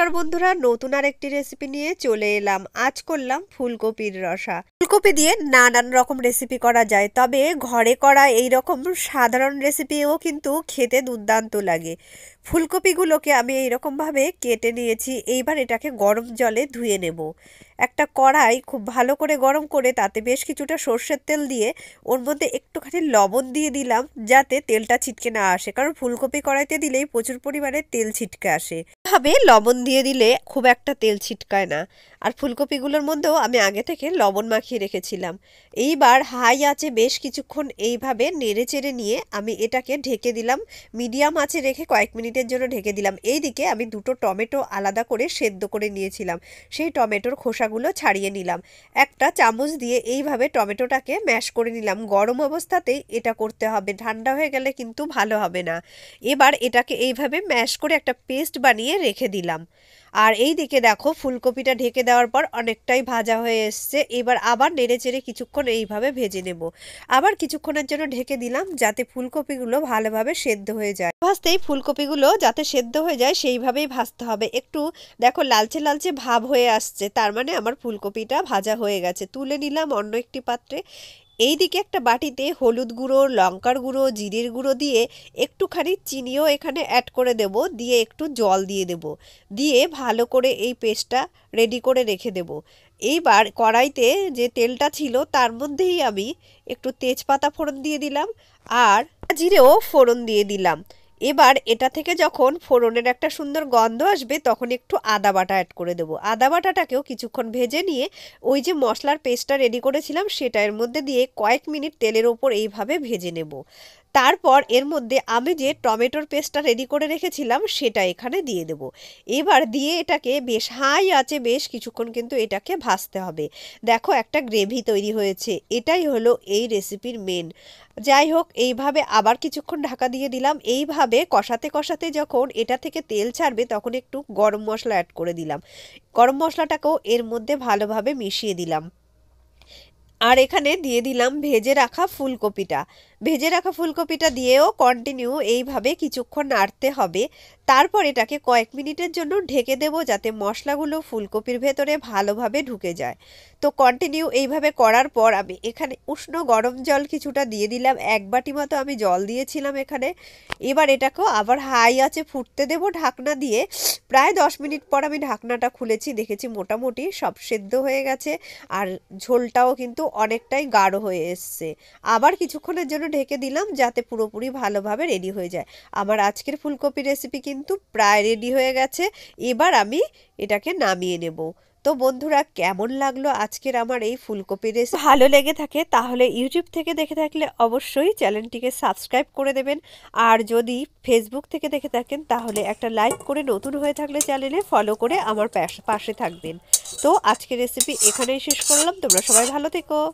নমস্কার বন্ধুরা, নতুন আরেকটি রেসিপি নিয়ে চলে এলাম। আজ করলাম ফুলকপির রসা। ফুলকপি দিয়ে নানান রকম রেসিপি করা যায়, তবে ঘরে করা এই রকম সাধারণ রেসিপিও কিন্তু খেতে দুর্দান্ত লাগে। ফুলকপিগুলোকে আমি এইরকমভাবে কেটে নিয়েছি। এইবার এটাকে গরম জলে ধুয়ে নেব। একটা কড়াই খুব ভালো করে গরম করে তাতে বেশ কিছুটা সর্ষের তেল দিয়ে ওর মধ্যে একটুখানি লবণ দিয়ে দিলাম, যাতে তেলটা ছিটকে না আসে, কারণ ফুলকপি কড়াইতে দিলেই প্রচুর পরিমাণে তেল ছিটকে আসে। ভাবে লবণ দিয়ে দিলে খুব একটা তেল ছিটকায় না। আর ফুলকপিগুলোর মধ্যেও আমি আগে থেকে লবণ মাখিয়ে রেখেছিলাম। এইবার হাই আঁচে বেশ কিছুক্ষণ এইভাবে নেড়ে চেড়ে নিয়ে আমি এটাকে ঢেকে দিলাম। মিডিয়াম আঁচে রেখে কয়েক মিনিটের জন্য ঢেকে দিলাম। এইদিকে আমি দুটো টমেটো আলাদা করে সেদ্ধ করে নিয়েছিলাম, সেই টমেটোর খোসাগুলো ছাড়িয়ে নিলাম। একটা চামচ দিয়ে এইভাবে টমেটোটাকে ম্যাশ করে নিলাম। গরম অবস্থাতেই এটা করতে হবে, ঠান্ডা হয়ে গেলে কিন্তু ভালো হবে না। এবার এটাকে এইভাবে ম্যাশ করে একটা পেস্ট বানিয়ে রেখে দিলাম। আর এই দিকে দেখো, ফুলকপিটা ঢেকে দেওয়ার পর অনেকটাই ভাজা হয়ে এসছে। এবার আবার নেড়ে চেড়ে কিছুক্ষণ এইভাবে ভেজে নেব। আবার কিছুক্ষণের জন্য ঢেকে দিলাম, যাতে ফুলকপিগুলো ভালোভাবে সেদ্ধ হয়ে যায়। ভাজতেই ফুলকপিগুলো যাতে সেদ্ধ হয়ে যায় সেইভাবেই ভাজতে হবে। একটু দেখো লালচে লালচে ভাব হয়ে আসছে, তার মানে আমার ফুলকপিটা ভাজা হয়ে গেছে। তুলে নিলাম অন্য একটি পাত্রে। এইদিকে একটা বাটিতে হলুদ গুঁড়ো, লঙ্কার গুঁড়ো, জিরের গুঁড়ো দিয়ে একটুখানি চিনিও এখানে অ্যাড করে দেব, দিয়ে একটু জল দিয়ে দেব, দিয়ে ভালো করে এই পেস্টটা রেডি করে রেখে দেব। এইবার কড়াইতে যে তেলটা ছিল তার মধ্যেই আমি একটু তেজপাতা ফোড়ন দিয়ে দিলাম আর জিরেও ফোড়ন দিয়ে দিলাম। এবার এটা থেকে যখন ফোড়নের একটা সুন্দর গন্ধ আসবে তখন একটু আদা বাটা অ্যাড করে দেবো। আদা বাটাটাকেও কিছুক্ষণ ভেজে নিয়ে ওই যে মশলার পেস্টটা রেডি করেছিলাম সেটা এর মধ্যে দিয়ে কয়েক মিনিট তেলের ওপর এইভাবে ভেজে নেব। তারপর এর মধ্যে আমি যে টমেটোর পেস্টটা রেডি করে রেখেছিলাম সেটা এখানে দিয়ে দেব। এবার দিয়ে এটাকে বেশ হাই আঁচে বেশ কিছুক্ষণ কিন্তু এটাকে ভাজতে হবে। দেখো একটা গ্রেভি তৈরি হয়েছে, এটাই হলো এই রেসিপির মেন। যাই হোক, এইভাবে আবার কিছুক্ষণ ঢাকা দিয়ে দিলাম। এইভাবে কষাতে কষাতে যখন এটা থেকে তেল ছাড়বে তখন একটু গরম মশলা অ্যাড করে দিলাম। গরম মশলাটাকেও এর মধ্যে ভালোভাবে মিশিয়ে দিলাম। আর এখানে দিয়ে দিলাম ভেজে রাখা ফুলকপিটা। ভেজে রাখা ফুলকপিটা দিয়েও কন্টিনিউ এইভাবে কিছুক্ষণ নাড়তে হবে। তারপর এটাকে কয়েক মিনিটের জন্য ঢেকে দেব, যাতে মশলাগুলো ফুলকপির ভেতরে ভালোভাবে ঢুকে যায়। তো কন্টিনিউ এইভাবে করার পর আমি এখানে উষ্ণ গরম জল কিছুটা দিয়ে দিলাম। 1 বাটি মতো আমি জল দিয়েছিলাম এখানে। এবার এটাকেও আবার হাই আঁচে ফুটতে দেব ঢাকনা দিয়ে। প্রায় 10 মিনিট পর আমি ঢাকনাটা খুলেছি, দেখেছি মোটামুটি সব সেদ্ধ হয়ে গেছে আর ঝোলটাও কিন্তু অনেকটাই গাঢ় হয়ে এসছে। আবার কিছুক্ষণের জন্য ঢেকে দিলাম, যাতে পুরোপুরি ভালোভাবে রেডি হয়ে যায়। আমার আজকের ফুলকপি রেসিপি কিন্তু প্রায় রেডি হয়ে গেছে। এবার আমি এটাকে নামিয়ে নেব। তো বন্ধুরা, কেমন লাগলো আজকের আমার এই ফুলকপির রেসিপি? ভালো লেগে থাকে তাহলে ইউটিউব থেকে দেখে থাকলে অবশ্যই চ্যানেলটিকে সাবস্ক্রাইব করে দেবেন। আর যদি ফেসবুক থেকে দেখে থাকেন তাহলে একটা লাইক করে, নতুন হয়ে থাকলে চ্যানেলে ফলো করে আমার পাশে থাকবেন। তো আজকের রেসিপি এখানেই শেষ করলাম। তোমরা সবাই ভালো থেকো।